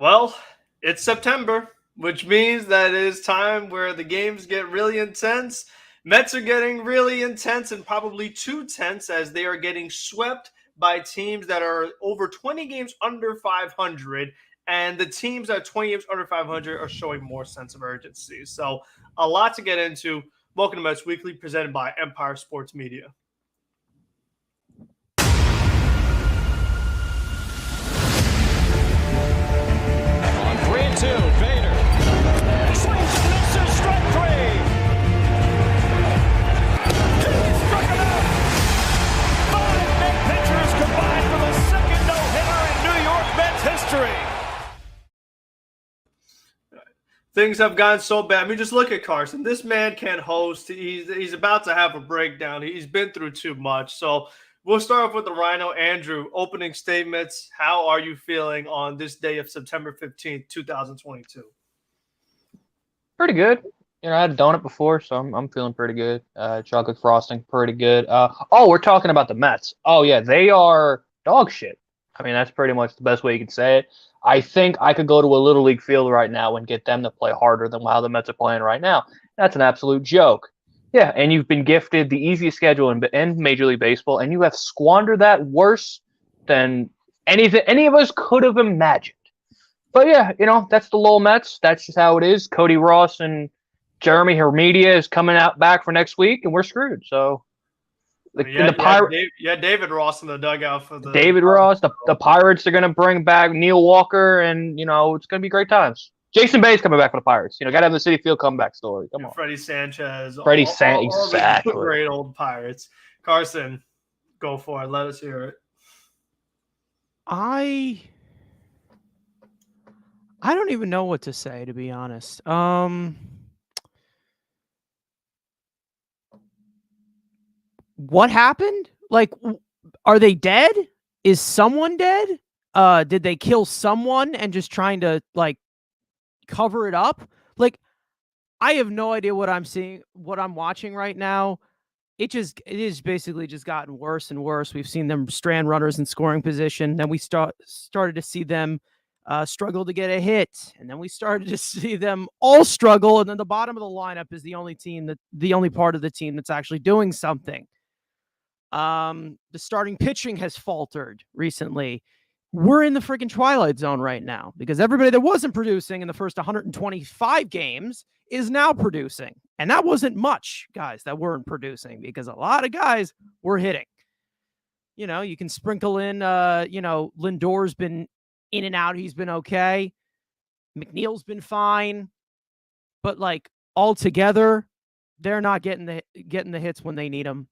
Well, it's September, which means that it is time where the games get really intense. Mets are getting really intense and probably too tense as they are getting swept by teams that are over 20 games under 500. And the teams that are 20 games under 500 are showing more sense of urgency. So, a lot to get into. Welcome to Mets Weekly, presented by Empire Sports Media. Two, Bader. Swings and misses, strike three. He struck him out. 5 big pitchers combined for the second no-hitter in New York Mets history. Things have gone so bad. I mean, just look at Carson. This man can't host. He's about to have a breakdown. He's been through too much. So we'll start off with the Rhino. Andrew, opening statements. How are you feeling on this day of September 15th, 2022? Pretty good. I had a donut before, so I'm feeling pretty good. Chocolate frosting, pretty good. We're talking about the Mets. Oh, yeah, they are dog shit. I mean, that's pretty much the best way you can say it. I think I could go to a Little League field right now and get them to play harder than how the Mets are playing right now. That's an absolute joke. Yeah, and you've been gifted the easiest schedule in Major League Baseball, and you have squandered that worse than any of us could have imagined. But yeah, that's the Lowell Mets. That's just how it is. Cody Ross and Jeremy Hermedia is coming out back for next week, and we're screwed. So David Ross in the dugout for the David Ross. The Pirates are going to bring back Neil Walker, and it's going to be great times. Jason Bay's coming back for the Pirates. Got to have the Citi Field comeback story. Come on. Freddie Sanchez. Exactly. Great old Pirates. Carson, go for it. Let us hear it. I don't even know what to say, to be honest. What happened? Like, are they dead? Is someone dead? Did they kill someone and just trying to cover it up? I have no idea what I'm seeing, what I'm watching right now. It is basically just gotten worse and worse. We've seen them strand runners in scoring position. Then we started to see them struggle to get a hit, and then we started to see them all struggle. And then the bottom of the lineup is the only part of the team that's actually doing something. The starting pitching has faltered recently. We're in the freaking twilight zone right now because everybody that wasn't producing in the first 125 games is now producing. And that wasn't much guys that weren't producing because a lot of guys were hitting. You can sprinkle in, Lindor's been in and out. He's been okay. McNeil's been fine. But altogether, they're not getting the hits when they need them.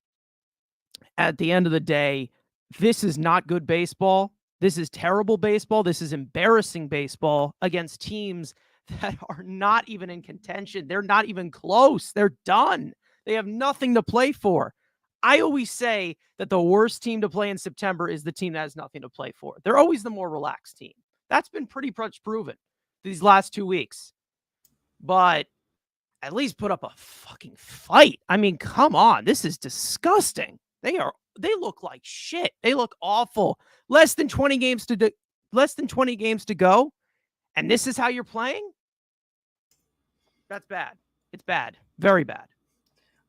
At the end of the day, this is not good baseball. This is terrible baseball. This is embarrassing baseball against teams that are not even in contention. They're not even close. They're done. They have nothing to play for. I always say that the worst team to play in September is the team that has nothing to play for. They're always the more relaxed team. That's been pretty much proven these last 2 weeks. But at least put up a fucking fight. I mean, come on. This is disgusting. They look like shit. They look awful. Less than 20 games to go, and this is how you're playing? That's bad. It's bad. Very bad.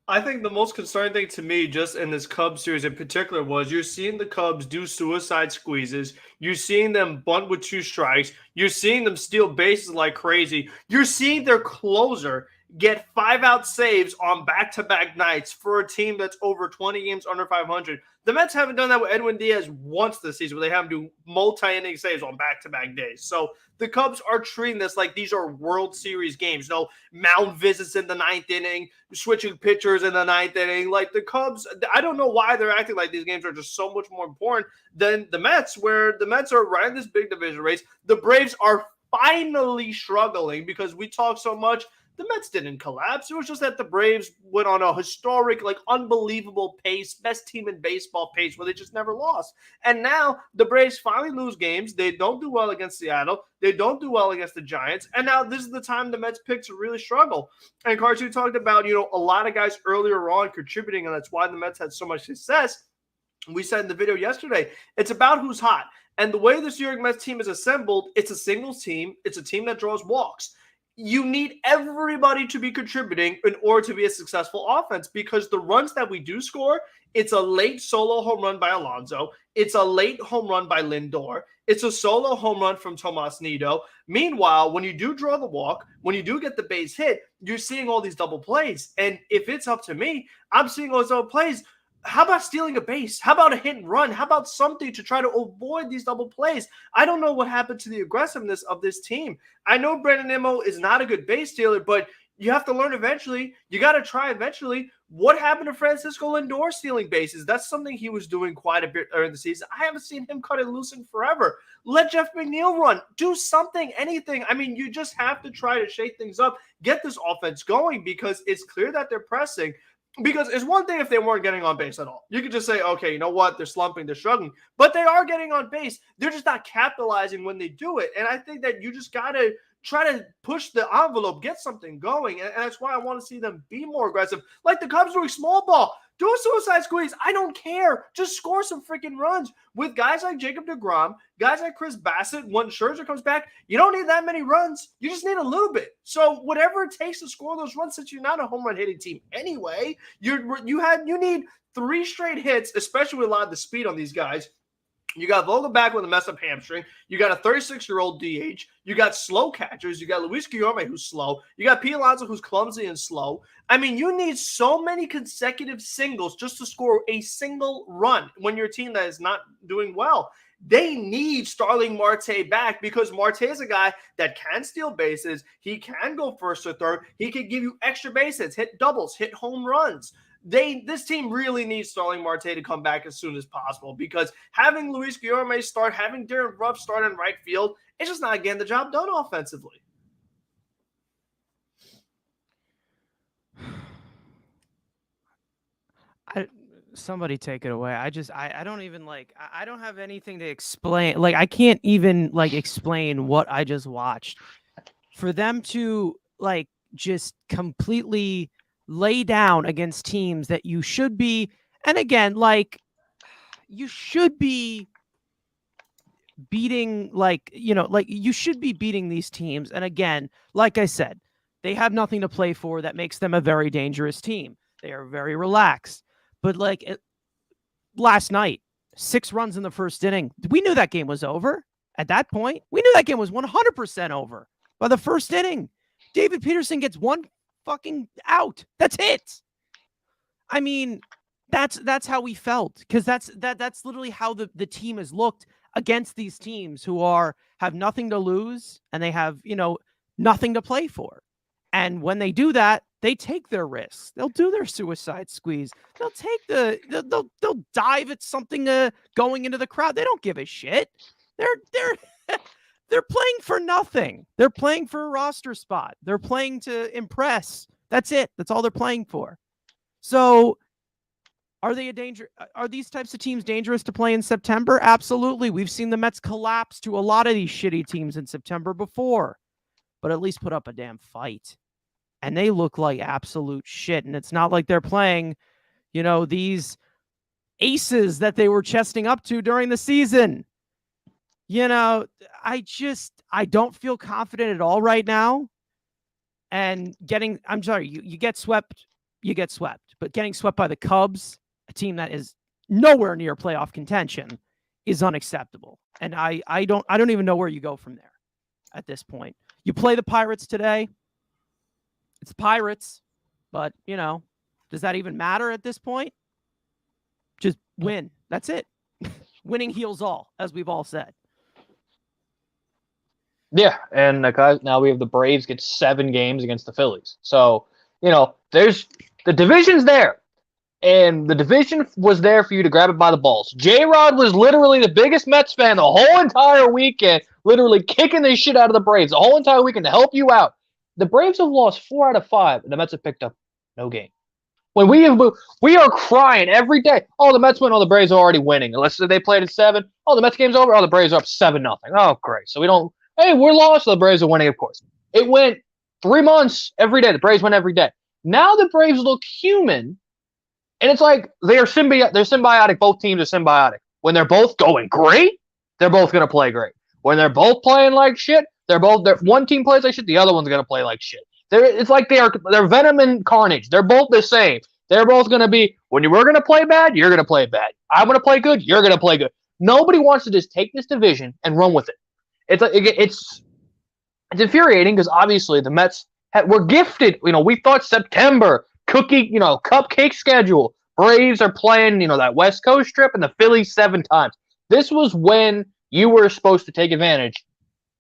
I think the most concerning thing to me just in this Cubs series in particular was you're seeing the Cubs do suicide squeezes. You're seeing them bunt with 2 strikes. You're seeing them steal bases like crazy. You're seeing their closer get 5-out saves on back-to-back nights for a team that's over 20 games under 500. The Mets haven't done that with Edwin Diaz once this season, where they have him do multi-inning saves on back-to-back days. So the Cubs are treating this like these are World Series games. Mound visits in the 9th inning, switching pitchers in the 9th inning. Like the Cubs, I don't know why they're acting like these games are just so much more important than the Mets, where the Mets are right in this big division race. The Braves are finally struggling because we talk so much. The Mets didn't collapse. It was just that the Braves went on a historic, unbelievable pace, best team in baseball pace, where they just never lost. And now the Braves finally lose games. They don't do well against Seattle. They don't do well against the Giants. And now this is the time the Mets pick to really struggle. And Carson, you talked about, a lot of guys earlier on contributing, and that's why the Mets had so much success. We said in the video yesterday, it's about who's hot. And the way this New York Mets team is assembled, it's a singles team. It's a team that draws walks. You need everybody to be contributing in order to be a successful offense, because the runs that we do score, it's a late solo home run by Alonso. It's a late home run by Lindor. It's a solo home run from Tomas Nido. Meanwhile, when you do draw the walk, when you do get the base hit, you're seeing all these double plays. And if it's up to me, I'm seeing all those double plays. How about stealing a base? How about a hit and run? How about something to try to avoid these double plays? I don't know what happened to the aggressiveness of this team. I know Brandon Nimmo is not a good base stealer, but you have to learn eventually. You got to try eventually. What happened to Francisco Lindor stealing bases? That's something he was doing quite a bit during the season. I haven't seen him cut it loose in forever. Let Jeff McNeil run. Do something, anything. I mean, you just have to try to shake things up, get this offense going, because it's clear that they're pressing. Because it's one thing if they weren't getting on base at all. You could just say, okay, you know what? They're slumping, they're struggling. But they are getting on base. They're just not capitalizing when they do it. And I think that you just got to try to push the envelope, get something going. And that's why I want to see them be more aggressive. Like the Cubs doing small ball. Do a suicide squeeze. I don't care. Just score some freaking runs. With guys like Jacob deGrom, guys like Chris Bassett, when Scherzer comes back, you don't need that many runs. You just need a little bit. So whatever it takes to score those runs, since you're not a home run hitting team anyway, you need 3 straight hits, especially with a lot of the speed on these guys. You got Vogelback with a messed up hamstring. You got a 36-year-old DH. You got slow catchers. You got Luis Guillorme, who's slow. You got Pete Alonso, who's clumsy and slow. I mean, you need so many consecutive singles just to score a single run when you're a team that is not doing well. They need Starling Marte back, because Marte is a guy that can steal bases. He can go first or third. He can give you extra base hits, hit doubles, hit home runs. This team really needs Starling Marte to come back as soon as possible, because having Luis Guillorme start, having Darren Ruff start in right field, it's just not getting the job done offensively. Somebody take it away. I don't even I don't have anything to explain. Like, I can't even explain what I just watched. For them to just completely lay down against teams that you should be, and again, you should be beating, you should be beating these teams. And again, like I said, they have nothing to play for. That makes them a very dangerous team. They are very relaxed. But last night, 6 runs in the first inning. We knew that game was over at that point. We knew that game was 100% over by the first inning. David Peterson gets 1 fucking out. That's it. I mean, that's how we felt, because that's literally how the team has looked against these teams who have nothing to lose and they have, nothing to play for. And when they do that, they take their risks. They'll do their suicide squeeze. They'll take they'll dive at something going into the crowd. They don't give a shit. They're playing for nothing. They're playing for a roster spot. They're playing to impress. That's it. That's all they're playing for. So are they a danger? Are these types of teams dangerous to play in September? Absolutely. We've seen the Mets collapse to a lot of these shitty teams in September before, but at least put up a damn fight. And they look like absolute shit. And it's not like they're playing, these aces that they were chesting up to during the season. I don't feel confident at all right now. And I'm sorry, you get swept, but getting swept by the Cubs, a team that is nowhere near playoff contention, is unacceptable. And I don't even know where you go from there at this point. You play the Pirates today. It's Pirates, but does that even matter at this point? Just win. That's it. Winning heals all, as we've all said. Yeah, and now we have the Braves get 7 games against the Phillies. So, there's the division's there. And the division was there for you to grab it by the balls. J-Rod was literally the biggest Mets fan the whole entire weekend, literally kicking the shit out of the Braves the whole entire weekend to help you out. The Braves have lost 4 out of 5, and the Mets have picked up no game. When we are crying every day. Oh, the Mets win. Oh, the Braves are already winning. Unless they played at 7. Oh, the Mets game's over. Oh, the Braves are up 7-0. Oh, great. So we don't. Hey, we're lost. So the Braves are winning, of course. It went 3 months every day. The Braves win every day. Now the Braves look human, and it's like they're symbiotic. Both teams are symbiotic. When they're both going great, they're both going to play great. When they're both playing like shit, one team plays like shit, the other one's going to play like shit. It's like they're Venom and Carnage. They're both the same. They're both going to be, when we're going to play bad, you're going to play bad. I'm going to play good, you're going to play good. Nobody wants to just take this division and run with it. It's infuriating because obviously the Mets were gifted. We thought September, cupcake schedule. Braves are playing, that West Coast trip, and the Phillies 7 times. This was when you were supposed to take advantage,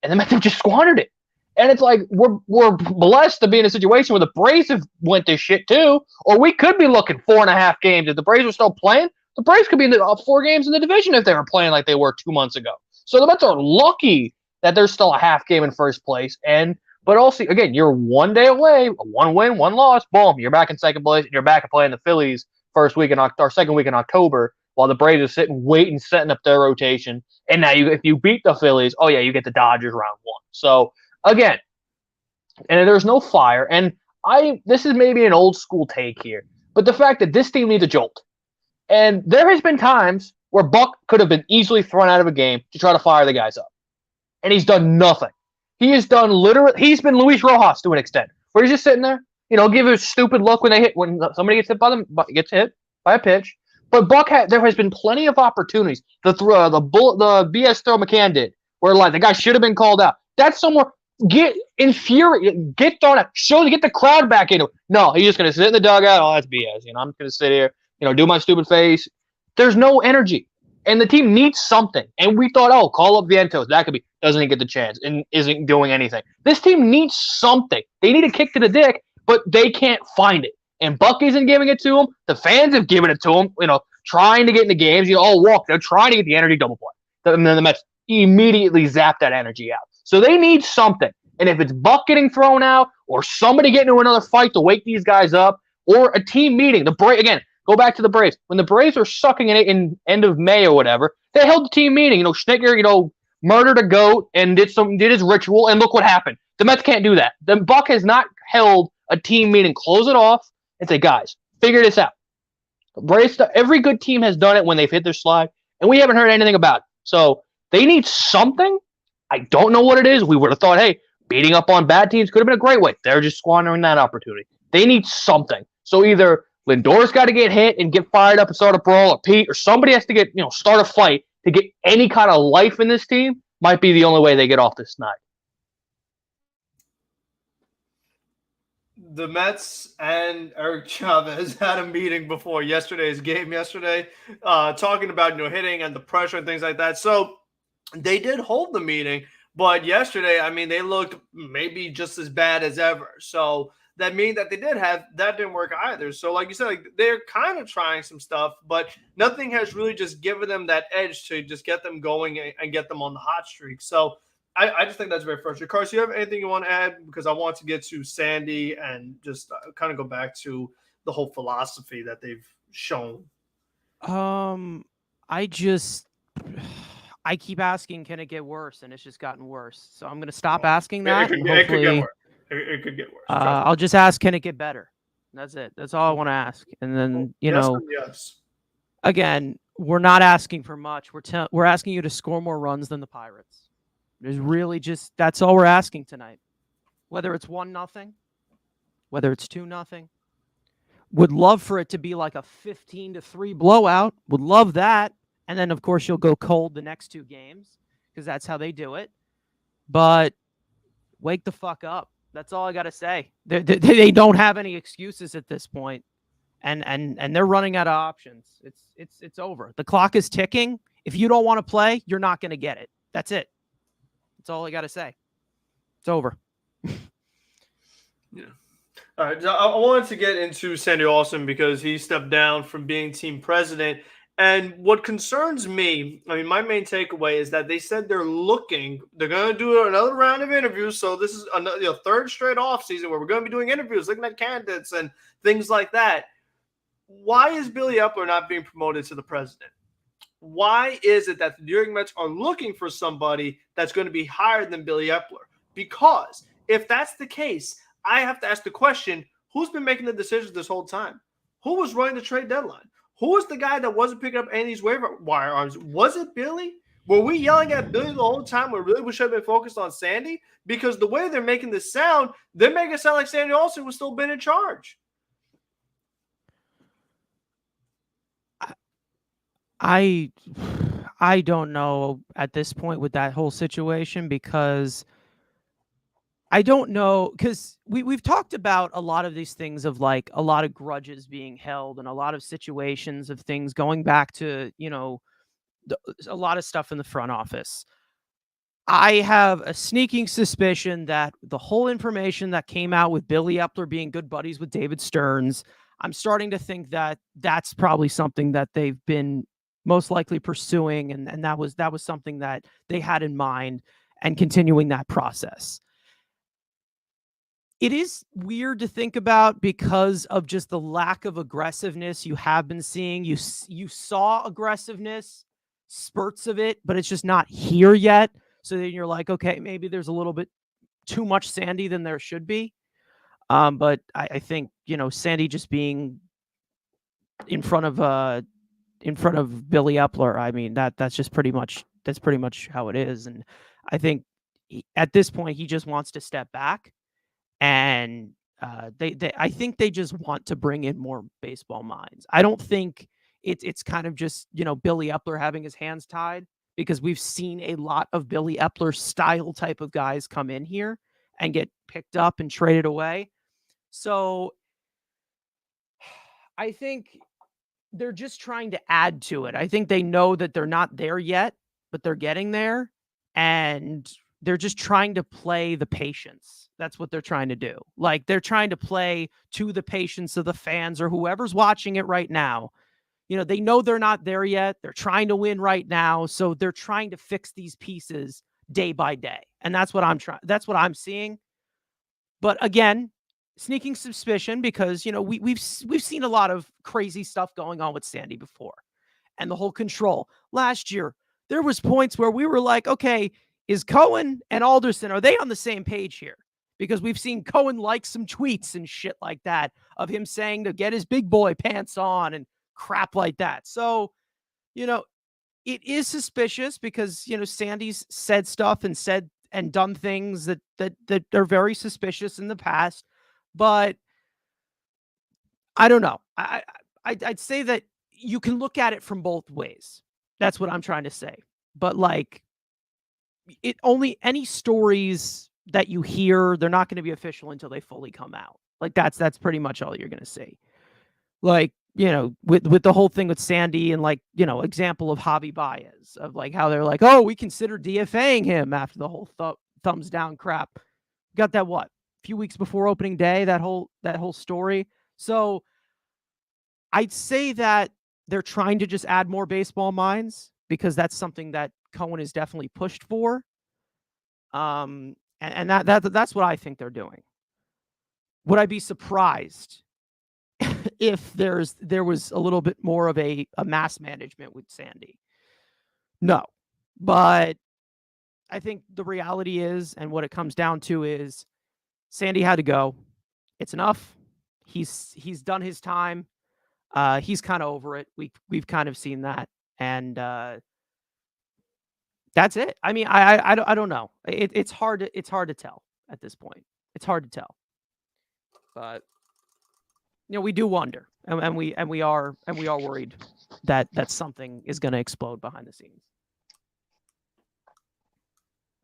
and the Mets have just squandered it. And it's like we're blessed to be in a situation where the Braves have went this shit too, or we could be looking 4.5 games. If the Braves were still playing, the Braves could be in the 4 games in the division if they were playing like they were 2 months ago. So the Mets are lucky that there's still a half game in first place. But also, again, you're 1 day away, 1 win, 1 loss, boom, you're back in second place, and you're back at playing the Phillies second week in October, while the Braves are sitting, waiting, setting up their rotation. And now if you beat the Phillies, you get the Dodgers round 1. So again, and there's no fire. And this is maybe an old school take here, but the fact that this team needs a jolt. And there has been times where Buck could have been easily thrown out of a game to try to fire the guys up. And he's done nothing. He's been Luis Rojas to an extent, where he's just sitting there, give a stupid look when somebody gets hit by a pitch. But there has been plenty of opportunities. The BS throw McCann did, where the guy should have been called out. That's somewhere get thrown out. Get the crowd back into it. No, he's just gonna sit in the dugout. Oh, that's BS. I'm just gonna sit here, do my stupid face. There's no energy. And the team needs something. And we thought, call up Vientos. That could be. Doesn't get the chance and isn't doing anything. This team needs something. They need a kick to the dick, but they can't find it. And Buck isn't giving it to them. The fans have given it to them, trying to get in the games. They're trying to get the energy double play. And then the Mets immediately zap that energy out. So they need something. And if it's Buck getting thrown out or somebody getting into another fight to wake these guys up or a team meeting, go back to the Braves. When the Braves were sucking in it in end of May or whatever, they held the team meeting. Schnicker, murdered a goat and did his ritual, and look what happened. The Mets can't do that. The Buck has not held a team meeting, close it off, and say, guys, figure this out. Every good team has done it when they've hit their slide, and we haven't heard anything about it. So they need something. I don't know what it is. We would have thought, hey, beating up on bad teams could have been a great way. They're just squandering that opportunity. They need something. So either Lindor's got to get hit and get fired up and start a brawl, or Pete, or somebody has to get, start a fight to get any kind of life in this team. Might be the only way they get off this night. The Mets and Eric Chavez had a meeting before yesterday's game talking about hitting and the pressure and things like that. So they did hold the meeting, but yesterday, they looked maybe just as bad as ever. So that means that that didn't work either. So like you said, they're kind of trying some stuff, but nothing has really just given them that edge to just get them going and get them on the hot streak. So I just think that's very frustrating. Carson, you have anything you want to add? Because I want to get to Sandy and just kind of go back to the whole philosophy that they've shown. I keep asking, can it get worse? And it's just gotten worse. So I'm going to stop asking that. It could get worse. It could get worse. I'll just ask, can it get better? That's it. That's all I want to ask. And then, yes. Again, we're not asking for much. We're asking you to score more runs than the Pirates. There's really that's all we're asking tonight. Whether it's 1-0, whether it's 2-0. Would love for it to be like a 15-3 blowout. Would love that. And then, of course, you'll go cold the next 2 games because that's how they do it. But wake the fuck up. That's all I got to say. They don't have any excuses at this point, and they're running out of options. It's over. The clock is ticking. If you don't want to play, you're not going to get it. That's it. That's all I got to say. It's over. Yeah. All right. I wanted to get into Sandy Alston because he stepped down from being team president. And what concerns me, my main takeaway is that they said they're going to do another round of interviews. So this is another third straight off season where we're going to be doing interviews, looking at candidates and things like that. Why is Billy Epler not being promoted to the president? Why is it that the New York Mets are looking for somebody that's going to be higher than Billy Epler? Because if that's the case, I have to ask the question, who's been making the decisions this whole time? Who was running the trade deadline? Who was the guy that wasn't picking up any of these waiver wire arms? Was it Billy? Were we yelling at Billy the whole time when really we should have been focused on Sandy? Because the way they're making this sound, they're making it sound like Sandy Alston was still been in charge. I don't know at this point with that whole situation, because I don't know, because we've talked about a lot of these things of like a lot of grudges being held and a lot of situations of things going back to, a lot of stuff in the front office. I have a sneaking suspicion that the whole information that came out with Billy Epler being good buddies with David Stearns, I'm starting to think that that's probably something that they've been most likely pursuing, and that was something that they had in mind and continuing that process. It is weird to think about because of just the lack of aggressiveness you have been seeing. You saw aggressiveness, spurts of it, but it's just not here yet. So then you're like, okay, maybe there's a little bit too much Sandy than there should be. But I think, Sandy just being in front of Billy Epler, I mean, that's pretty much how it is. And I think at this point he just wants to step back, and I think they just want to bring in more baseball minds. I don't think it's kind of just, Billy Epler having his hands tied, because we've seen a lot of Billy Epler style type of guys come in here and get picked up and traded away. So I think they're just trying to add to it. I think they know that they're not there yet, but they're getting there, and they're just trying to play the patience. That's what they're trying to do. Like, they're trying to play to the patience of the fans or whoever's watching it right now. They know they're not there yet. They're trying to win right now. So they're trying to fix these pieces day by day. And that's what that's what I'm seeing. But again, sneaking suspicion, because, we've seen a lot of crazy stuff going on with Sandy before, and the whole control. Last year, there was points where we were like, okay, is Cohen and Alderson, are they on the same page here? Because we've seen Cohen like some tweets and shit like that of him saying to get his big boy pants on and crap like that. So, it is suspicious because, Sandy's said stuff and done things that are very suspicious in the past. But I don't know. I'd say that you can look at it from both ways. That's what I'm trying to say. But like, any stories that you hear, they're not going to be official until they fully come out. Like, that's pretty much all you're going to see. Like, with the whole thing with Sandy, and like, example of Javi Baez, of like how they're like, oh, we consider DFAing him after the whole thumbs down crap. Got that a few weeks before opening day, that whole story. So I'd say that they're trying to just add more baseball minds, because that's something that Cohen is definitely pushed for. And that's what I think they're doing. Would I be surprised if there was a little bit more of a mass management with Sandy? No. But I think the reality is, and what it comes down to is, Sandy had to go. It's enough. He's done his time. He's kind of over it. We've kind of seen that. And that's it. I mean, I don't know. It's hard to tell at this point. It's hard to tell. But we do wonder, and we are worried that something is going to explode behind the scenes.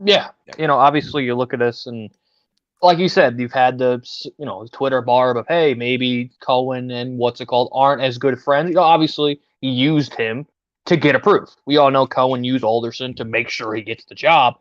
Yeah, obviously you look at this, and like you said, you've had the Twitter barb of, hey, maybe Cohen and aren't as good friends. Obviously he used him to get approved. We all know Cohen used Alderson to make sure he gets the job.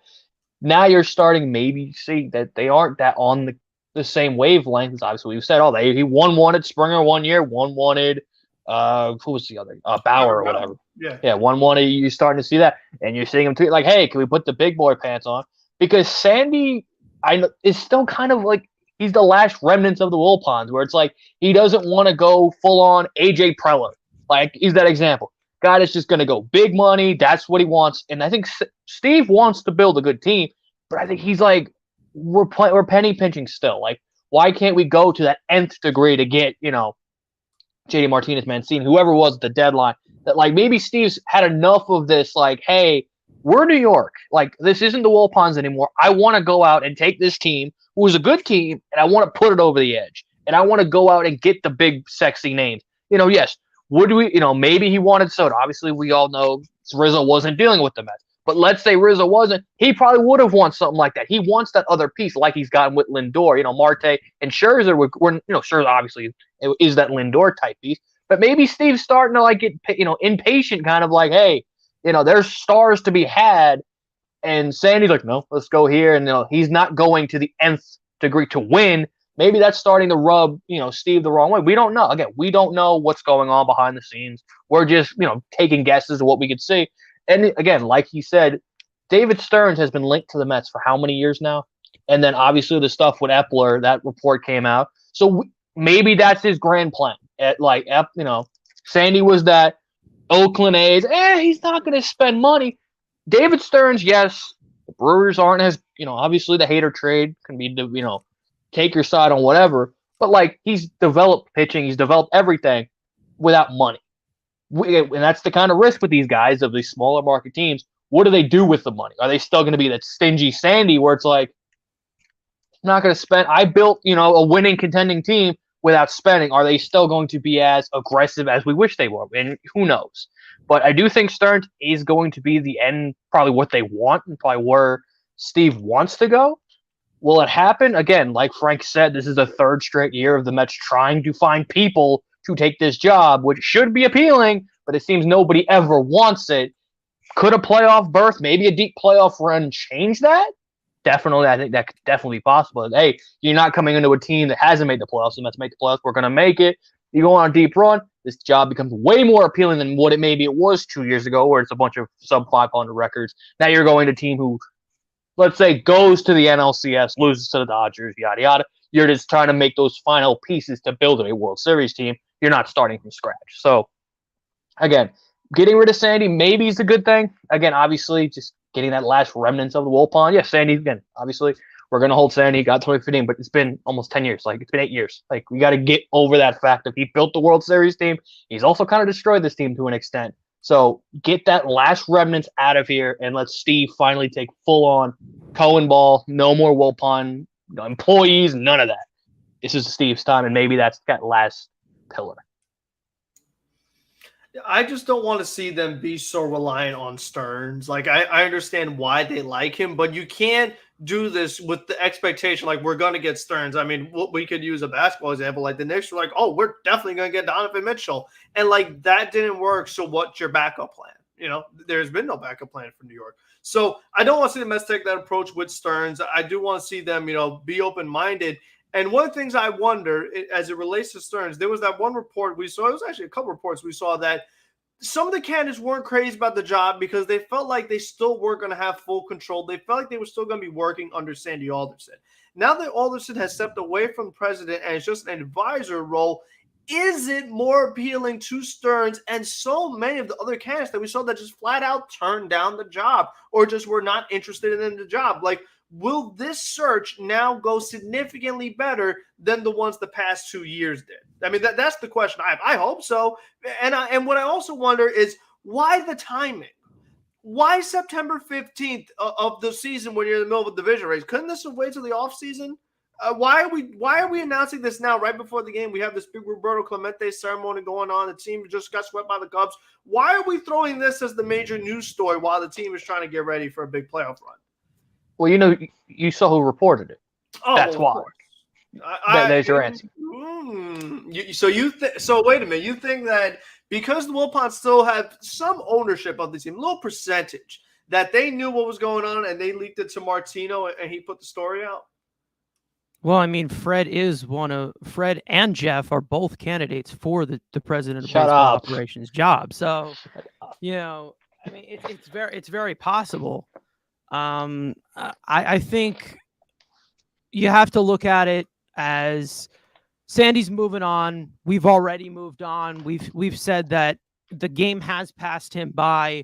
Now you're starting maybe see that they aren't that on the same wavelength. Obviously, we've said, one wanted Springer 1 year, one wanted who was the other? Bauer or whatever. Yeah, one wanted. You're starting to see that, and you're seeing him tweet like, "Hey, can we put the big boy pants on?" Because Sandy, I know, is still kind of like he's the last remnants of the Wilpons, where it's like he doesn't want to go full on AJ Preller. Like, he's that example. Guy is just going to go big money. That's what he wants. And I think Steve wants to build a good team, but I think he's like, we're penny pinching still. Like, why can't we go to that nth degree to get, JD Martinez, Mancini, whoever was at the deadline, that like maybe Steve's had enough of this, like, hey, we're New York. Like, this isn't the Wilpons anymore. I want to go out and take this team, who is a good team, and I want to put it over the edge. And I want to go out and get the big, sexy names. Yes, would we, maybe he wanted Soto. Obviously, we all know Rizzo wasn't dealing with the Mets. But let's say Rizzo wasn't, he probably would have won something like that. He wants that other piece, like he's gotten with Lindor. Marte and Scherzer were Scherzer obviously is that Lindor type piece. But maybe Steve's starting to get impatient, kind of like, hey, there's stars to be had, and Sandy's like, no, let's go here, and he's not going to the nth degree to win. Maybe that's starting to rub Steve the wrong way. We don't know. Again, we don't know what's going on behind the scenes. We're just taking guesses of what we could see. And again, like he said, David Stearns has been linked to the Mets for how many years now? And then obviously the stuff with Epler, that report came out. So maybe that's his grand plan. Sandy was that Oakland A's. He's not going to spend money. David Stearns, yes. The Brewers aren't as obviously the hater trade can be take your side on whatever. But he's developed pitching, he's developed everything without money. And that's the kind of risk with these guys of these smaller market teams. What do they do with the money? Are they still going to be that stingy Sandy where it's like, I'm not going to spend? I built, a winning contending team without spending. Are they still going to be as aggressive as we wish they were? And who knows? But I do think Stearns is going to be the end, probably what they want and probably where Steve wants to go. Will it happen? Again, like Frank said, this is the third straight year of the Mets trying to find people to take this job, which should be appealing, but it seems nobody ever wants it. Could a playoff berth, maybe a deep playoff run, change that? Definitely, I think that could definitely be possible. Hey, you're not coming into a team that hasn't made the playoffs, and let's make the playoffs. We're going to make it. You go on a deep run, this job becomes way more appealing than what it was 2 years ago, where it's a bunch of sub 500 records. Now you're going to a team who, let's say, goes to the NLCS, loses to the Dodgers, yada, yada. You're just trying to make those final pieces to build a World Series team. You're not starting from scratch. So, again, getting rid of Sandy maybe is a good thing. Again, obviously, just getting that last remnants of the Wilpon. Yeah, Sandy, again, obviously, we're going to hold Sandy. Got 2015, but it's been almost 10 years. It's been 8 years. We got to get over that fact that he built the World Series team. He's also kind of destroyed this team to an extent. So, get that last remnants out of here and let Steve finally take full-on Cohen ball. No more Wilpon employees, none of that. This is Steve's time, and maybe that's that last pillar. I just don't want to see them be so reliant on Stearns. I understand why they like him, but you can't do this with the expectation we're going to get Stearns. I mean, we could use a basketball example. The Knicks were we're definitely going to get Donovan Mitchell. And that didn't work. So what's your backup plan? There's been no backup plan for New York. So I don't want to see the Mets take that approach with Stearns. I do want to see them, be open-minded. And one of the things I wonder, as it relates to Stearns, there was that one report we saw. It was actually a couple reports we saw that some of the candidates weren't crazy about the job because they felt like they still weren't going to have full control. They felt like they were still going to be working under Sandy Alderson. Now that Alderson has stepped away from the president and it's just an advisor role, is it more appealing to Stearns and so many of the other candidates that we saw that just flat out turned down the job or just were not interested in the job? Will this search now go significantly better than the ones the past 2 years did? I mean, that's the question I have. I hope so. And what I also wonder is why the timing? Why September 15th of the season when you're in the middle of a division race? Couldn't this have waited till the offseason? Why are we announcing this now right before the game? We have this big Roberto Clemente ceremony going on. The team just got swept by the Cubs. Why are we throwing this as the major news story while the team is trying to get ready for a big playoff run? Well, you saw who reported it. Oh, that's why. There's your answer. So wait a minute. You think that because the Wilpons still have some ownership of the team, a little percentage, that they knew what was going on and they leaked it to Martino and he put the story out? Well, I mean, Fred and Jeff are both candidates for the president of baseball operations job. So, I mean, it's very possible. I think you have to look at it as Sandy's moving on. We've already moved on. We've said that the game has passed him by,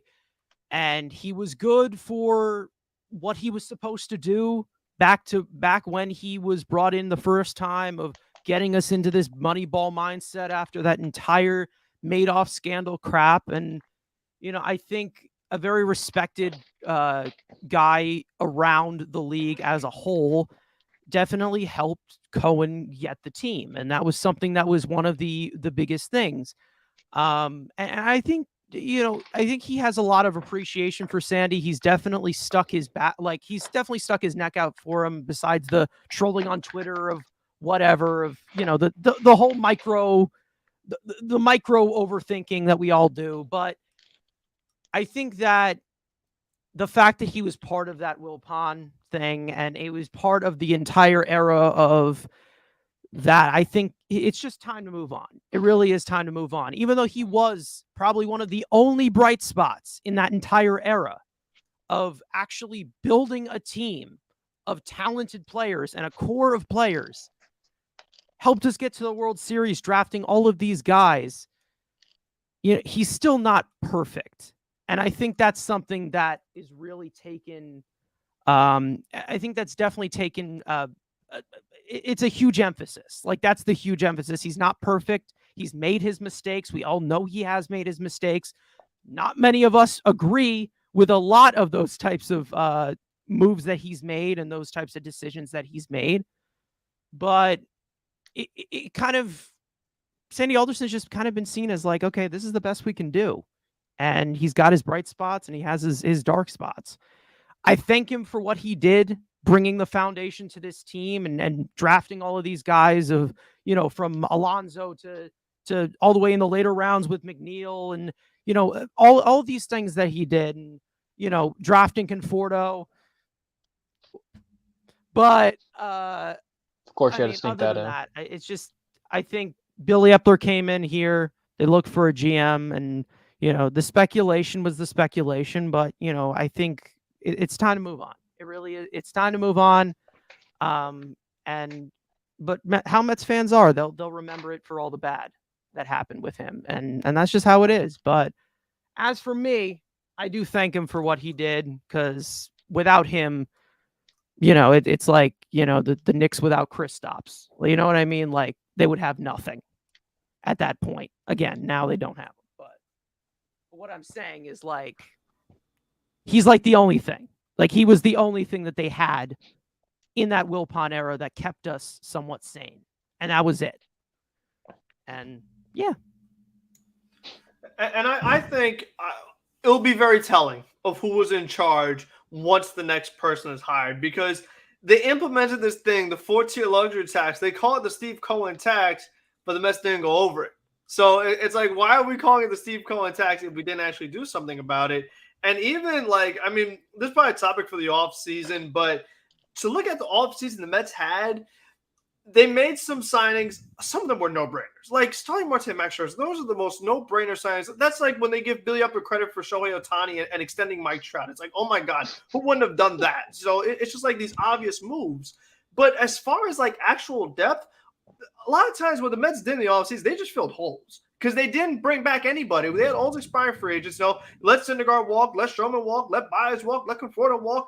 and he was good for what he was supposed to do back when he was brought in the first time, of getting us into this Moneyball mindset after that entire Madoff scandal crap. And I think a very respected guy around the league as a whole, definitely helped Cohen get the team. And that was something that was one of the biggest things. And I think, I think he has a lot of appreciation for Sandy. He's definitely stuck his he's definitely stuck his neck out for him, besides the trolling on Twitter of whatever, of, the whole the micro overthinking that we all do. But I think that the fact that he was part of that Wilpon thing, and it was part of the entire era of that, I think it's just time to move on. It really is time to move on. Even though he was probably one of the only bright spots in that entire era of actually building a team of talented players and a core of players, helped us get to the World Series, drafting all of these guys. He's still not perfect. And I think that's something that is really taken. I think that's definitely taken. It's a huge emphasis. Like, that's the huge emphasis. He's not perfect. He's made his mistakes. We all know he has made his mistakes. Not many of us agree with a lot of those types of moves that he's made and those types of decisions that he's made. But it kind of, Sandy Alderson's just kind of been seen as like, okay, this is the best we can do. And he's got his bright spots and he has his dark spots. I thank him for what he did, bringing the foundation to this team and drafting all of these guys of, from Alonso to all the way in the later rounds with McNeil and, all of these things that he did, and, drafting Conforto. But, of course, you had to sneak that in. It's just, I think Billy Epler came in here. They looked for a GM, and, the speculation was the speculation, but, I think it's time to move on. It really is. It's time to move on. But how Mets fans are, they'll remember it for all the bad that happened with him. And that's just how it is. But as for me, I do thank him for what he did, because without him, it's like, the Knicks without Kristaps. You know what I mean? Like, they would have nothing at that point. Again, now they don't have him. But what I'm saying is, like, he's like the only thing. Like, he was the only thing that they had in that Wilpon era that kept us somewhat sane. And that was it. And yeah. And I think it'll be very telling of who was in charge once the next person is hired, because they implemented this thing, the 4-tier luxury tax. They call it the Steve Cohen tax, but the Mets didn't go over it. So it's like, why are we calling it the Steve Cohen tax if we didn't actually do something about it? And even, like, I mean, this is probably a topic for the offseason, but to look at the offseason the Mets had, they made some signings. Some of them were no-brainers. Like, Starling Marte, Max Scherzer, those are the most no-brainer signings. That's like when they give Billy Upper credit for Shohei Ohtani and extending Mike Trout. It's like, oh, my God, who wouldn't have done that? So it's just like these obvious moves. But as far as, like, actual depth, a lot of times what the Mets did in the offseason, they just filled holes, because they didn't bring back anybody. They had all these expiring free agents. Let Syndergaard walk, let Stroman walk, let Baez walk, let Conforto walk.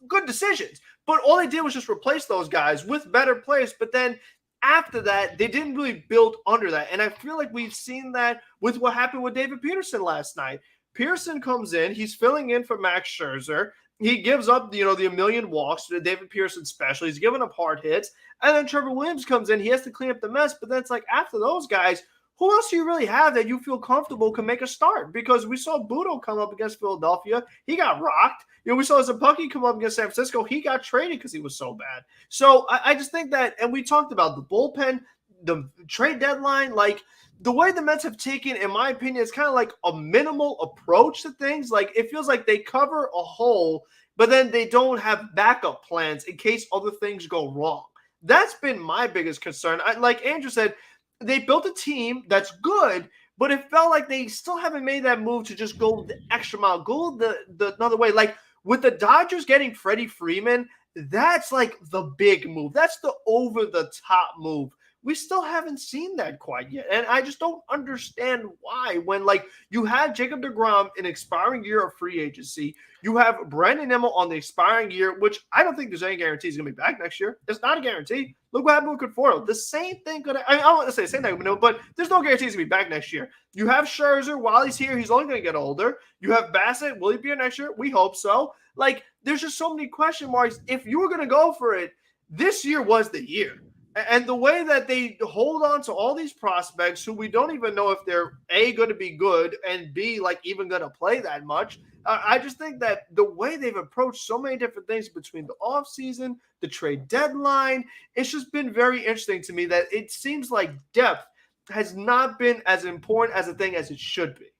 Good decisions. But all they did was just replace those guys with better players. But then after that, they didn't really build under that. And I feel like we've seen that with what happened with David Peterson last night. Pearson comes in. He's filling in for Max Scherzer. He gives up, the a million walks to the David Pearson special. He's giving up hard hits. And then Trevor Williams comes in. He has to clean up the mess. But then it's like, after those guys, who else do you really have that you feel comfortable can make a start? Because we saw Budo come up against Philadelphia. He got rocked. We saw Zapucki come up against San Francisco. He got traded because he was so bad. So I just think that, and we talked about the bullpen, the trade deadline, like the way the Mets have taken, in my opinion, it's kind of like a minimal approach to things. Like, it feels like they cover a hole, but then they don't have backup plans in case other things go wrong. That's been my biggest concern. Like Andrew said, they built a team that's good, but it felt like they still haven't made that move to just go the extra mile, go the another way. Like, with the Dodgers getting Freddie Freeman, that's like the big move. That's the over-the-top move. We still haven't seen that quite yet. And I just don't understand why. When, like, you have Jacob deGrom in expiring year of free agency, you have Brandon Nimmo on the expiring year, which I don't think there's any guarantee he's going to be back next year. It's not a guarantee. Look what happened with Conforto. The same thing could – I don't want to say the same thing, but there's no guarantee he's going to be back next year. You have Scherzer. While he's here, he's only going to get older. You have Bassett. Will he be here next year? We hope so. Like, there's just so many question marks. If you were going to go for it, this year was the year. And the way that they hold on to all these prospects who we don't even know if they're A, going to be good, and B, like, even going to play that much. I just think that the way they've approached so many different things between the offseason, the trade deadline, it's just been very interesting to me that it seems like depth has not been as important as a thing as it should be.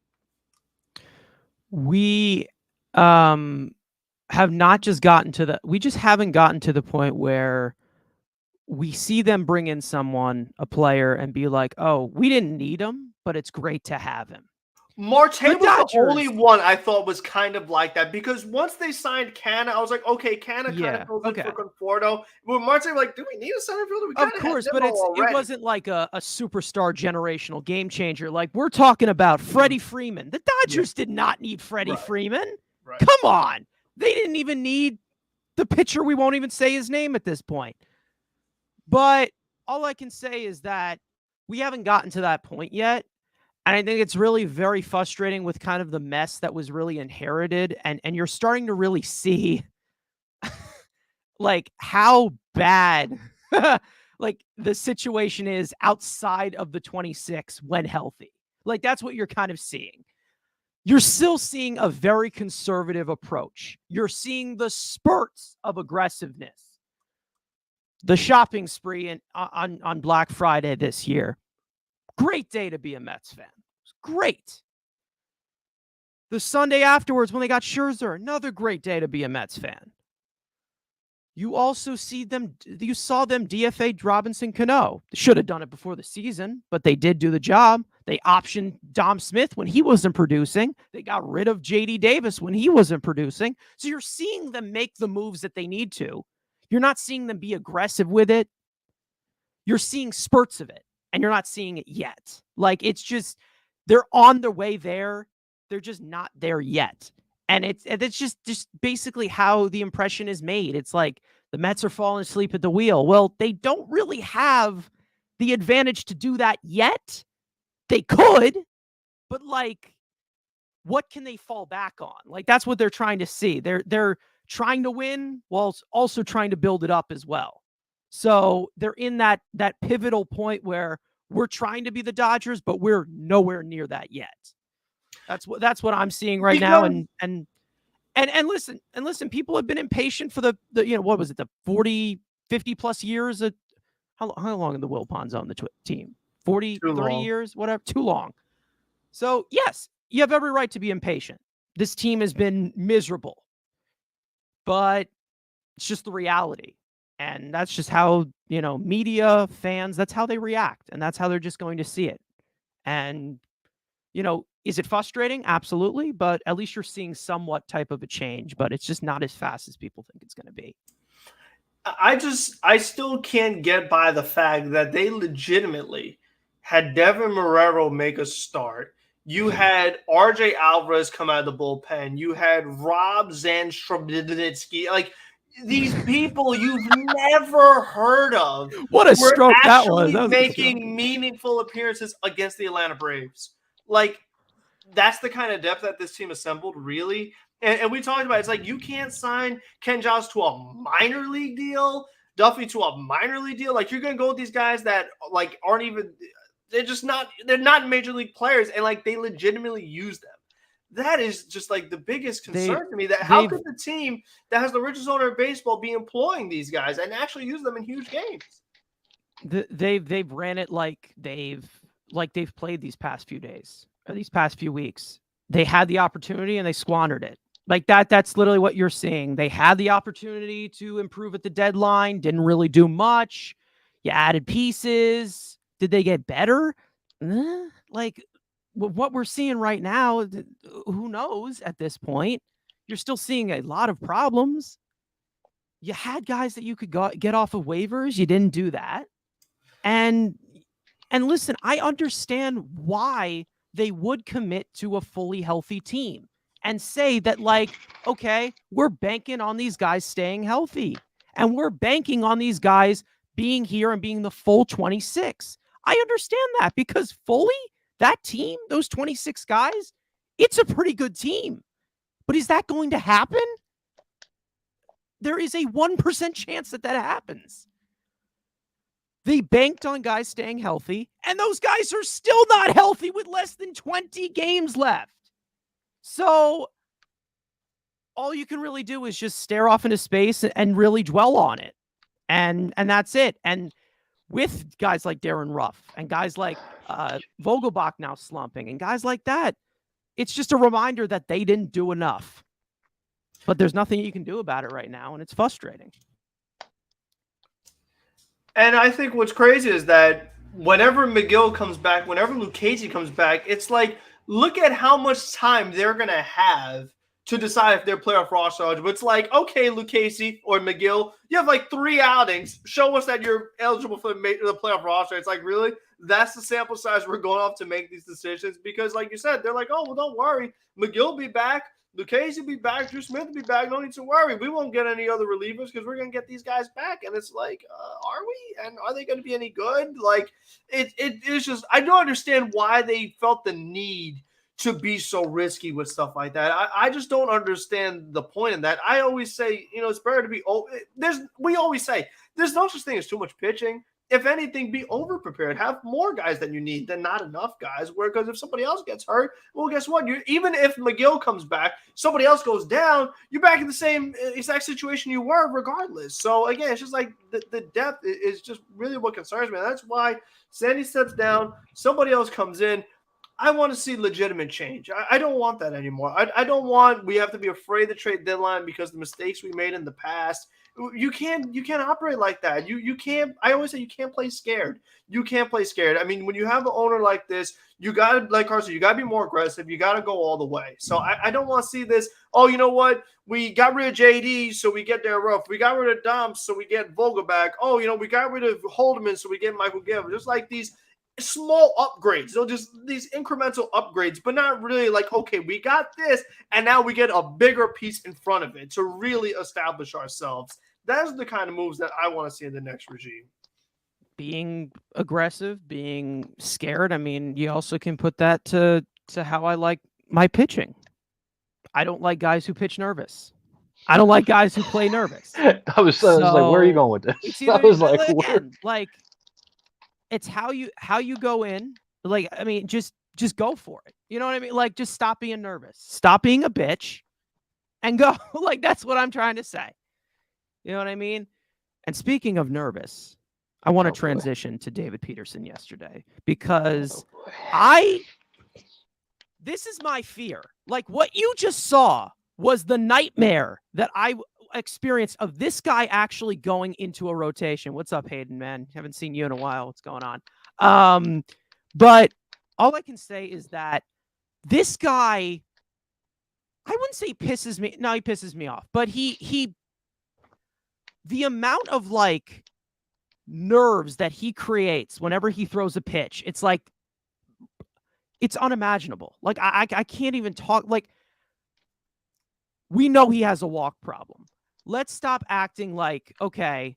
We have not just gotten to we just haven't gotten to the point where we see them bring in someone, a player, and be like, oh, we didn't need him, but it's great to have him. Marte was the only one I thought was kind of like that, because once they signed Canna, I was like, okay, Canna kind of goes in for Conforto. But Marte, like, do we need a center fielder? Of course, but it wasn't like a superstar generational game changer. Like, we're talking about Freddie Freeman. The Dodgers did not need Freddie Freeman. Right. Come on. They didn't even need the pitcher. We won't even say his name at this point. But all I can say is that we haven't gotten to that point yet. And I think it's really very frustrating with kind of the mess that was really inherited. And you're starting to really see like how bad like the situation is outside of the 26 when healthy. Like, that's what you're kind of seeing. You're still seeing a very conservative approach. You're seeing the spurts of aggressiveness. The shopping spree on Black Friday this year. Great day to be a Mets fan. Great. The Sunday afterwards when they got Scherzer, another great day to be a Mets fan. You also saw them DFA Robinson Cano. They should have done it before the season, but they did do the job. They optioned Dom Smith when he wasn't producing. They got rid of JD Davis when he wasn't producing. So you're seeing them make the moves that they need to. You're not seeing them be aggressive with it. You're seeing spurts of it, and you're not seeing it yet. Like, it's just, they're on their way there. They're just not there yet. And it's just basically how the impression is made. It's like the Mets are falling asleep at the wheel. Well, they don't really have the advantage to do that yet. They could, but like, what can they fall back on? Like, that's what they're trying to see. They're trying to win while also trying to build it up as well. So they're in that pivotal point where we're trying to be the Dodgers, but we're nowhere near that yet. That's what I'm seeing right now. And listen, people have been impatient for the what was it, the 40, 50 plus years of how long have the Wilpons owned the team? 40, 30 years, whatever, too long. So yes, you have every right to be impatient. This team has been miserable. But it's just the reality. And that's just how, media, fans, that's how they react. And that's how they're just going to see it. And, is it frustrating? Absolutely. But at least you're seeing somewhat type of a change. But it's just not as fast as people think it's going to be. I still can't get by the fact that they legitimately had Devin Marrero make a start. You had RJ Alvarez come out of the bullpen. You had Rob Zandstromnitsky. Like, these people you've never heard of. What a stroke that was. That was making meaningful appearances against the Atlanta Braves. Like, that's the kind of depth that this team assembled, really. And we talked about it. It's like, you can't sign Ken Giles to a minor league deal, Duffy to a minor league deal. Like, you're going to go with these guys that, like, aren't even – they're not major league players, and like, they legitimately use them. That is just like the biggest concern to me, that how could the team that has the richest owner of baseball be employing these guys and actually use them in huge games? They've ran it like they've played these past few days or these past few weeks. They had the opportunity and they squandered it. Like that's literally what you're seeing. They had the opportunity to improve at the deadline, didn't really do much. You added pieces. Did they get better? Like, what we're seeing right now, who knows at this point? You're still seeing a lot of problems. You had guys that you could get off of waivers. You didn't do that. And And listen, I understand why they would commit to a fully healthy team and say that, like, okay, we're banking on these guys staying healthy and we're banking on these guys being here and being the full 26. I understand that because fully that team, those 26 guys, it's a pretty good team. But is that going to happen? There is a 1% chance that happens. They banked on guys staying healthy, and those guys are still not healthy with less than 20 games left. So all you can really do is just stare off into space and really dwell on it. And that's it. And with guys like Darren Ruff and guys like Vogelbach now slumping and guys like that, it's just a reminder that they didn't do enough. But there's nothing you can do about it right now, and it's frustrating. And I think what's crazy is that whenever McGill comes back, whenever Lucchesi comes back, it's like, look at how much time they're going to have to decide if they're playoff roster eligible. It's like, okay, Lucchesi or McGill, you have like 3 outings. Show us that you're eligible for the playoff roster. It's like, really? That's the sample size we're going off to make these decisions? Because like you said, they're like, oh, well, don't worry. McGill will be back. Lucchesi will be back. Drew Smith will be back. No need to worry. We won't get any other relievers because we're going to get these guys back. And it's like, are we? And are they going to be any good? Like, it's just, I don't understand why they felt the need to be so risky with stuff like that. I just don't understand the point in that. I always say, it's better to be we always say there's no such thing as too much pitching. If anything, be over prepared. Have more guys than you need than not enough guys. Because if somebody else gets hurt, well, guess what? Even if McGill comes back, somebody else goes down, you're back in the same exact situation you were regardless. So again, it's just like the depth is just really what concerns me. That's why Sandy steps down, somebody else comes in. I want to see legitimate change. I don't want that anymore. I don't want we have to be afraid of the trade deadline because the mistakes we made in the past. You can't operate like that. You can't. I always say you can't play scared. You can't play scared. I mean, when you have an owner like this, you got to, like Carson, you got to be more aggressive. You got to go all the way. So I don't want to see this. Oh, you know what? We got rid of JD, so we get Darren Ruff. We got rid of Dom, so we get Vogelbach. Oh, we got rid of Holderman, so we get Michael Gibb. Just like these small upgrades. They'll just these incremental upgrades, but not really like, okay, we got this, and now we get a bigger piece in front of it to really establish ourselves. That's the kind of moves that I want to see in the next regime. Being aggressive, being scared. I mean, you also can put that to how I like my pitching. I don't like guys who pitch nervous. I don't like guys who play nervous. I was like, where are you going with this? I was like, again, it's how you go in. Like, I mean, just go for it. You know what I mean? Like, just stop being nervous. Stop being a bitch and go. Like, that's what I'm trying to say. You know what I mean? And speaking of nervous, I want to transition to David Peterson yesterday because this is my fear. Like, what you just saw was the nightmare that I experienced of this guy actually going into a rotation. What's up, Hayden, man? Haven't seen you in a while. What's going on? But all I can say is that this guy, I wouldn't say pisses me. No, he pisses me off. But the amount of like nerves that he creates whenever he throws a pitch, it's like, it's unimaginable. Like, I can't even talk. Like, we know he has a walk problem. Let's stop acting like, okay,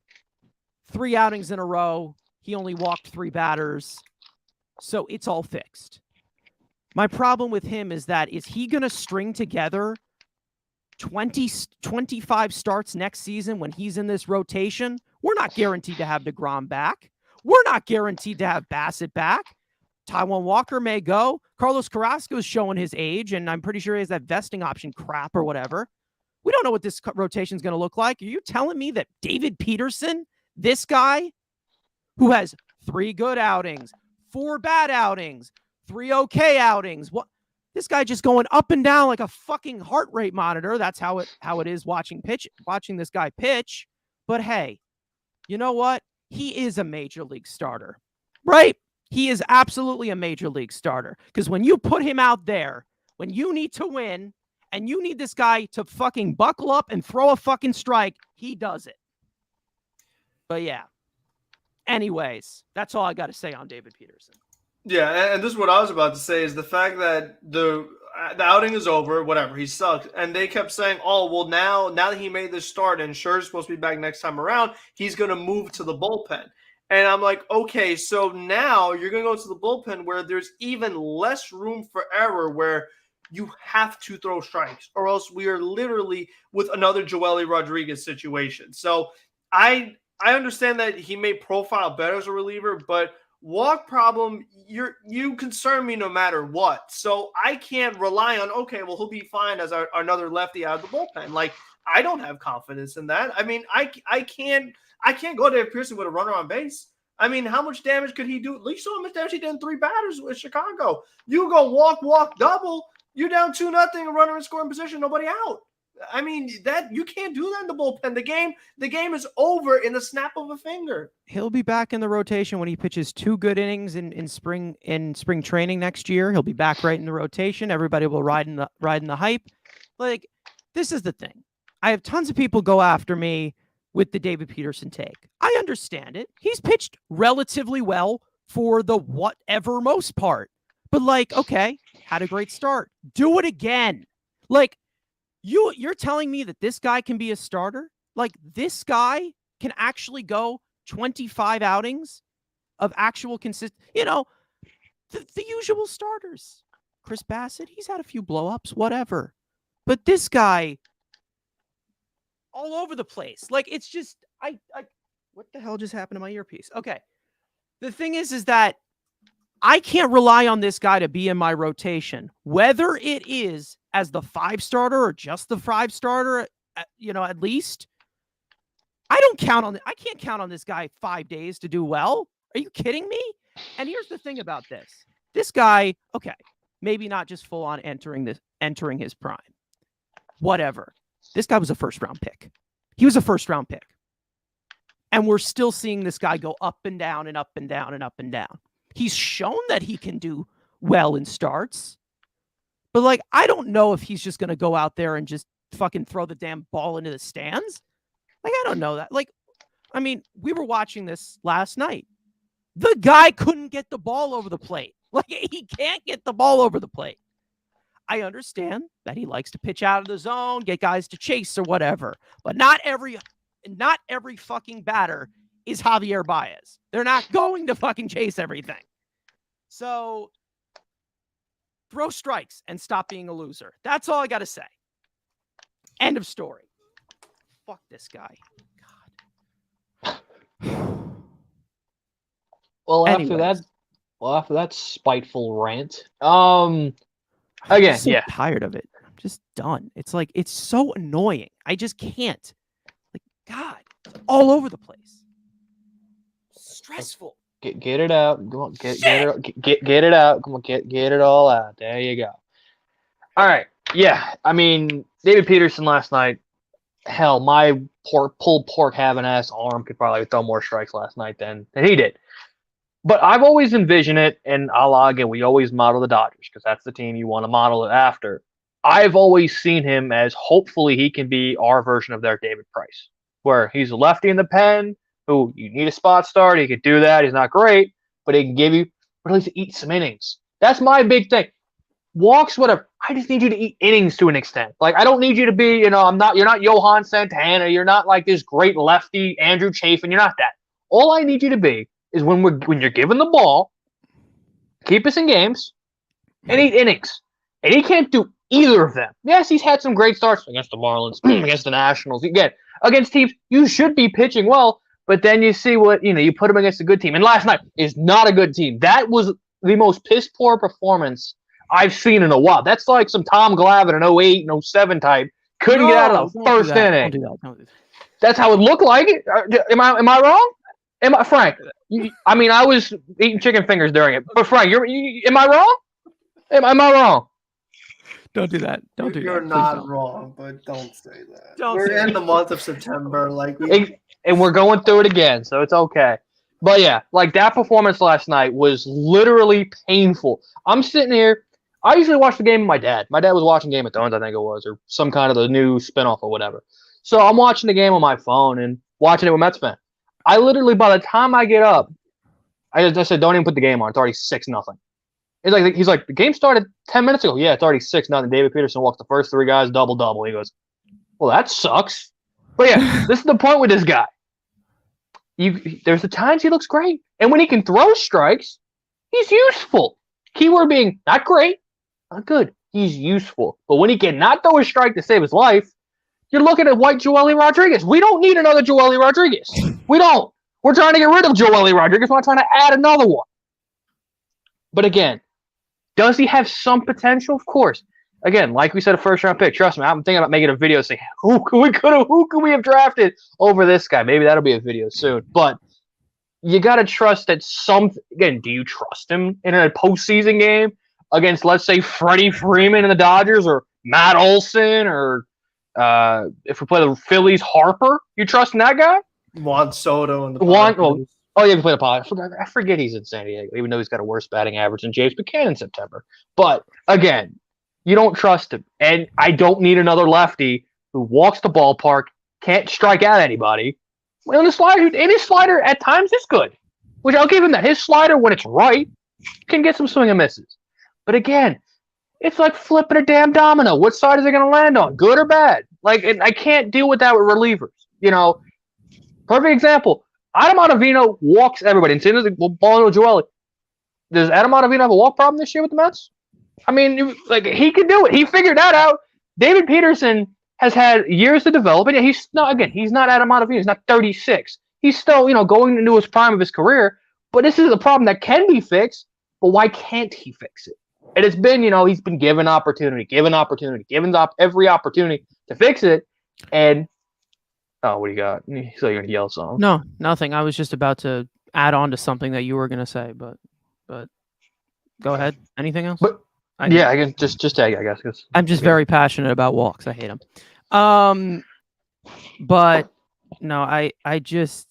3 outings in a row, he only walked 3 batters, so it's all fixed. My problem with him is he going to string together 25 starts next season when he's in this rotation? We're not guaranteed to have DeGrom back. We're not guaranteed to have Bassett back. Taijuan Walker may go. Carlos Carrasco is showing his age, and I'm pretty sure he has that vesting option crap or whatever. We don't know what this rotation is going to look like. Are you telling me that David Peterson, this guy who has 3 good outings, 4 bad outings, 3 okay outings, what? This guy just going up and down like a fucking heart rate monitor. That's how it is watching this guy pitch. But hey, you know what? He is a major league starter, right? He is absolutely a major league starter. Because when you put him out there, when you need to win and you need this guy to fucking buckle up and throw a fucking strike, he does it. But yeah. Anyways, that's all I got to say on David Peterson. Yeah, and this is what I was about to say is the fact that the outing is over, whatever, he sucked. And they kept saying, oh, well, now that he made this start and Scherzer's supposed to be back next time around, he's going to move to the bullpen. And I'm like, okay, so now you're going to go to the bullpen where there's even less room for error, where you have to throw strikes, or else we are literally with another Joely Rodriguez situation. So I understand that he may profile better as a reliever, but walk problem, you concern me no matter what. So I can't rely on, okay, well, he'll be fine as another lefty out of the bullpen. Like, I don't have confidence in that. I mean, I can't go to Pearson with a runner on base. I mean, how much damage could he do? At least how much damage he did in 3 batters with Chicago. You go walk, double, you're down 2-0, a runner in scoring position, nobody out. I mean, that you can't do that in the bullpen. The game is over in the snap of a finger. He'll be back in the rotation when he pitches 2 good innings in spring training next year. He'll be back right in the rotation. Everybody will ride in the hype. Like, this is the thing. I have tons of people go after me with the David Peterson take. I understand it. He's pitched relatively well for the whatever most part. But like, okay, had a great start. Do it again. Like, You're telling me that this guy can be a starter? Like, this guy can actually go 25 outings of actual consistent, the usual starters. Chris Bassett, he's had a few blow-ups, whatever. But this guy, all over the place. Like, it's just, what the hell just happened to my earpiece? Okay. The thing is that I can't rely on this guy to be in my rotation, whether it is as the 5 starter or just the 5 starter, at least. I can't count on this guy 5 days to do well. Are you kidding me? And here's the thing about this. This guy, okay, maybe not just full on entering his prime. Whatever. This guy was a first-round pick. He was a first-round pick. And we're still seeing this guy go up and down and up and down and up and down. He's shown that he can do well in starts. But, like, I don't know if he's just going to go out there and just fucking throw the damn ball into the stands. Like, I don't know that. Like, I mean, we were watching this last night. The guy couldn't get the ball over the plate. Like, he can't get the ball over the plate. I understand that he likes to pitch out of the zone, get guys to chase or whatever. But not every fucking batter is Javier Baez. They're not going to fucking chase everything. So throw strikes and stop being a loser. That's all I got to say. End of story. Fuck this guy. God. Well, Anyways. after that spiteful rant, I'm again, just so yeah, tired of it. I'm just done. It's like, it's so annoying. I just can't. Like, God, it's all over the place. Stressful. get it out. Come on, get it out. Come on, get it all out. There you go. All right, yeah. I mean, David Peterson last night. Hell, my pulled pork having ass arm could probably throw more strikes last night than he did. But I've always envisioned it, and again, we always model the Dodgers because that's the team you want to model it after. I've always seen him as hopefully he can be our version of their David Price, where he's a lefty in the pen, who you need a spot start. He could do that. He's not great, but he can give you, but at least eat some innings. That's my big thing. Walks, whatever. I just need you to eat innings to an extent. Like, I don't need you to be, you're not Johan Santana. You're not like this great lefty Andrew Chafin. You're not that. All I need you to be is when you're given the ball, keep us in games, and eat innings. And he can't do either of them. Yes, he's had some great starts against the Marlins, against the Nationals. Again, against teams you should be pitching well, but then you see what, you put him against a good team. And last night is not a good team. That was the most piss-poor performance I've seen in a while. That's like some Tom Glavine in 08 and 07 type. Couldn't get out of the first inning. Don't do that. That's how it looked like. Am I wrong? Frank? I was eating chicken fingers during it. But Frank, am I wrong? Am I wrong? Don't do that. Don't do that. You're not wrong, but don't say that. We're in the month of September, and we're going through it again, so it's okay. But yeah, like that performance last night was literally painful. I'm sitting here. I usually watch the game with my dad. My dad was watching Game of Thrones, I think it was, or some kind of the new spinoff or whatever. So I'm watching the game on my phone and watching it with Mets fan. I literally, by the time I get up, I said, don't even put the game on. It's already 6-0. He's like, the game started 10 minutes ago. Yeah, it's already 6-0. David Peterson walks the first 3 guys, double. He goes, well, that sucks. But yeah, this is the point with this guy. There's the times he looks great. And when he can throw strikes, he's useful. Keyword being not great, not good. He's useful. But when he cannot throw a strike to save his life, you're looking at white Joely Rodriguez. We don't need another Joely Rodriguez. We don't. We're trying to get rid of Joely Rodriguez. We're not trying to add another one. But again, does he have some potential? Of course. Again, like we said, a first-round pick. Trust me, I'm thinking about making a video saying, who could we have drafted over this guy? Maybe that'll be a video soon. But you got to trust that again, do you trust him in a postseason game against, let's say, Freddie Freeman and the Dodgers, or Matt Olson, or if we play the Phillies, Harper? You trust in that guy? Juan Soto and the Oh, yeah, we play the Padres. I forget he's in San Diego, even though he's got a worse batting average than James McCann in September. But again, you don't trust him. And I don't need another lefty who walks the ballpark, can't strike out anybody. Well, his slider at times is good, which I'll give him that. His slider, when it's right, can get some swing and misses. But again, it's like flipping a damn domino. What side is it going to land on, good or bad? And I can't deal with that with relievers. Perfect example. Adam Ottavino walks everybody. And as the ball into Joely, does Adam Ottavino have a walk problem this year with the Mets? I mean, he can do it. He figured that out. David Peterson has had years to develop, and he's not Adam Ottavino. He's not 36. He's still, going into his prime of his career. But this is a problem that can be fixed. But why can't he fix it? And it's been, he's been given every opportunity to fix it. And what do you got? So you're gonna yell something? No, nothing. I was just about to add on to something that you were gonna say, but go ahead. Anything else? I guess just tag, I guess. I'm just very passionate about walks. I hate them. But no, I just.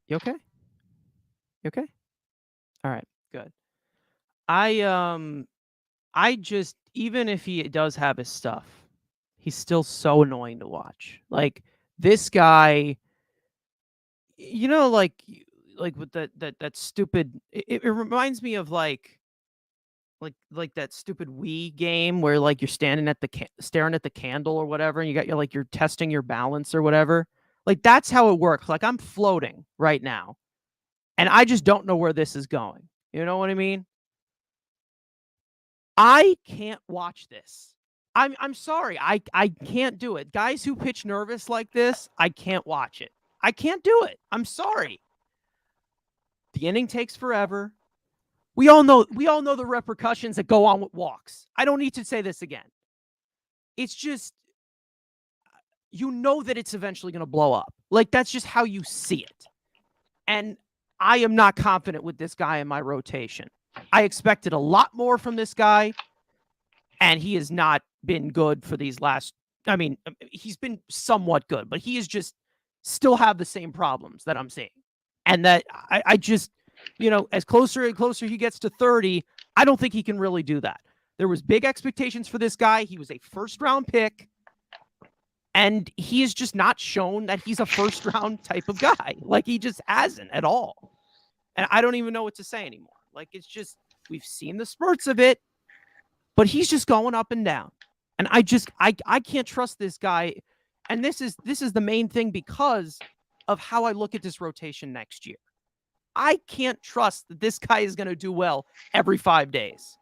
You okay? You okay? All right, good. I just, even if he does have his stuff, he's still so annoying to watch. This guy, like with that stupid. It reminds me of like that stupid Wii game where you're standing at staring at the candle or whatever, and you got you're testing your balance or whatever. That's how it works. I'm floating right now, and I just don't know where this is going. You know what I mean? I can't watch this. I'm sorry. I can't do it. Guys who pitch nervous like this, I can't watch it. I can't do it. I'm sorry. The inning takes forever. We all know the repercussions that go on with walks. I don't need to say this again. It's just that it's eventually going to blow up. That's just how you see it. And I am not confident with this guy in my rotation. I expected a lot more from this guy, and he has not been good for these last. I mean, he's been somewhat good, but he is just still have the same problems that I'm seeing. And that I just, as closer and closer he gets to 30, I don't think he can really do that. There was big expectations for this guy. He was a first-round pick, and he has just not shown that he's a first-round type of guy. He just hasn't at all. And I don't even know what to say anymore. It's just, we've seen the spurts of it, but he's just going up and down. And I can't trust this guy. And this is the main thing because of how I look at this rotation next year. I can't trust that this guy is going to do well every 5 days.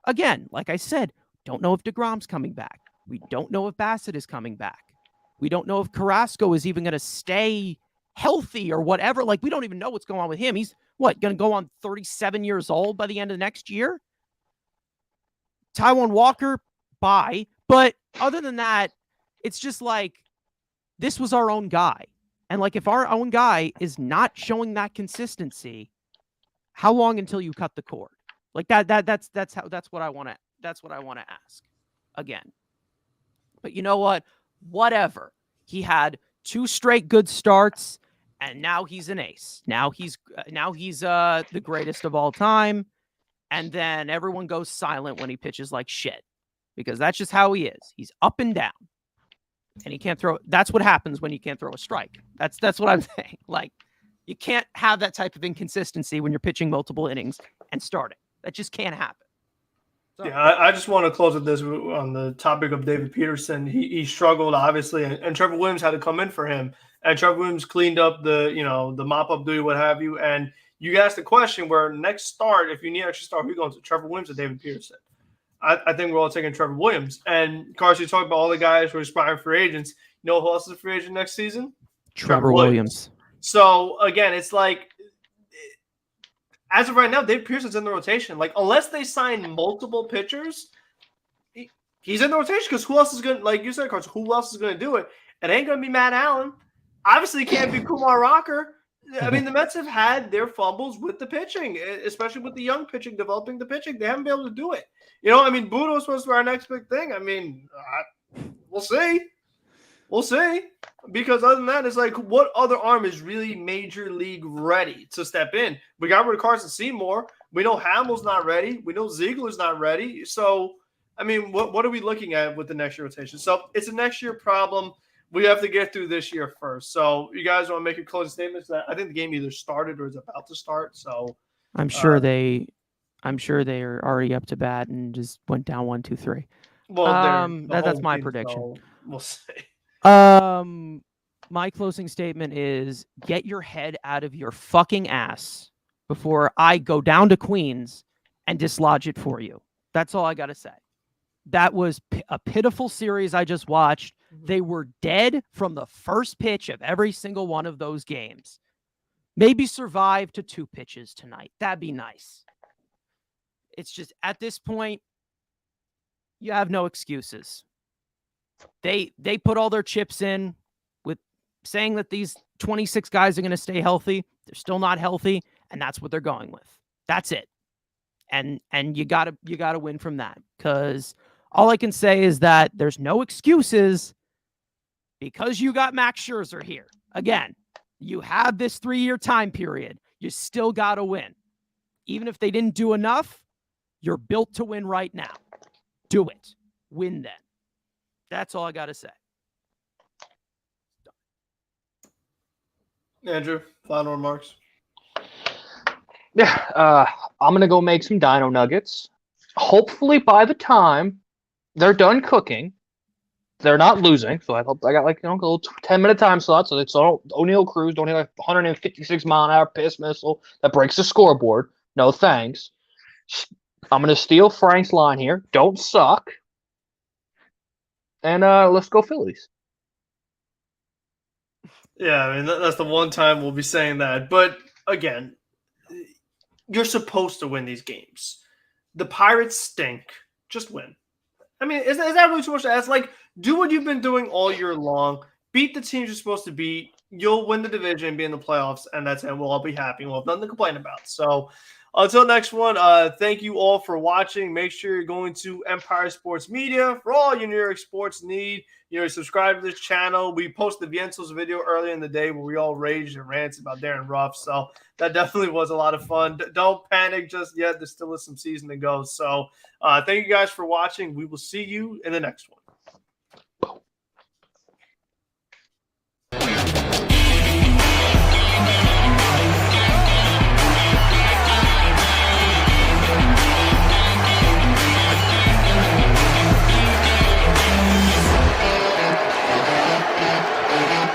Again, like I said, don't know if DeGrom's coming back. We don't know if Bassett is coming back. We don't know if Carrasco is even going to stay healthy or whatever. We don't even know what's going on with him. He's going to go on 37 years old by the end of next year? Taijuan Walker, bye. But other than that, it's just this was our own guy. And if our own guy is not showing that consistency, how long until you cut the cord? That's what I want to ask again. But you know what? Whatever. He had 2 straight good starts, and now he's an ace. Now he's the greatest of all time. And then everyone goes silent when he pitches like shit, because that's just how he is. He's up and down, and he can't throw. That's what happens when you can't throw a strike. That's what I'm saying. You can't have that type of inconsistency when you're pitching multiple innings and starting. That just can't happen. Yeah, I just want to close with this on the topic of David Peterson. He struggled obviously, and Trevor Williams had to come in for him. And Trevor Williams cleaned up the mop up duty, what have you. And you asked the question where next start, if you need extra start, who are you going to? Trevor Williams or David Peterson? I think we're all taking Trevor Williams. And Carson, you talked about all the guys who are aspiring free agents. You know who else is a free agent next season? Trevor Williams. So again, it's like, as of right now, Dave Pearson's in the rotation. Like, unless they sign multiple pitchers, he's in the rotation because who else is going to, like you said, Carson, who else is going to do it? It ain't going to be Matt Allen. Obviously, it can't be Kumar Rocker. I mean, the Mets have had their fumbles with the pitching, especially with the young pitching, developing the pitching. They haven't been able to do it. I mean, Budo was supposed to be our next big thing. I mean, we'll see. We'll see. Because other than that, it's like, what other arm is really major league ready to step in? We got rid of Carson Seymour. We know Hamill's not ready. We know Ziegler's not ready. So, I mean, what are we looking at with the next year rotation? So, it's a next year problem. We have to get through this year first. So, you guys want to make your closing statements? I think the game either started or is about to start. So, I'm sure they are already up to bat and just went down 1-2-3. Well, that's my prediction. So we'll see. My closing statement is get your head out of your fucking ass before I go down to Queens and dislodge it for you. That's all I got to say. That was a pitiful series I just watched. They were dead from the first pitch of every single one of those games. Maybe survive to 2 pitches tonight. That'd be nice. It's just at this point, you have no excuses. They put all their chips in with saying that these 26 guys are going to stay healthy. They're still not healthy, and that's what they're going with. That's it. And you gotta win from that, because all I can say is that there's no excuses because you got Max Scherzer here. Again, you have this 3-year time period. You still got to win. Even if they didn't do enough, you're built to win right now. Do it. Win then. That's all I got to say. Andrew, final remarks. Yeah, I'm going to go make some dino nuggets. Hopefully by the time they're done cooking, they're not losing. So I hope I got a little 10-minute time slot. So it's all O'Neal Cruz don't hit a 156-mile-an-hour piss missile that breaks the scoreboard. No thanks. I'm going to steal Frank's line here. Don't suck. And let's go Phillies. Yeah, I mean, that's the one time we'll be saying that. But again, you're supposed to win these games. The Pirates stink. Just win. I mean, is that really too much to ask? Like, do what you've been doing all year long. Beat the teams you're supposed to beat. You'll win the division, be in the playoffs, and that's it. We'll all be happy. We'll have nothing to complain about. So, until next one, thank you all for watching. Make sure you're going to Empire Sports Media for all your New York sports need. Subscribe to this channel. We posted the Vientos video earlier in the day where we all raged and ranted about Darren Ruff. So that definitely was a lot of fun. Don't panic just yet. There still is some season to go. So thank you guys for watching. We will see you in the next one.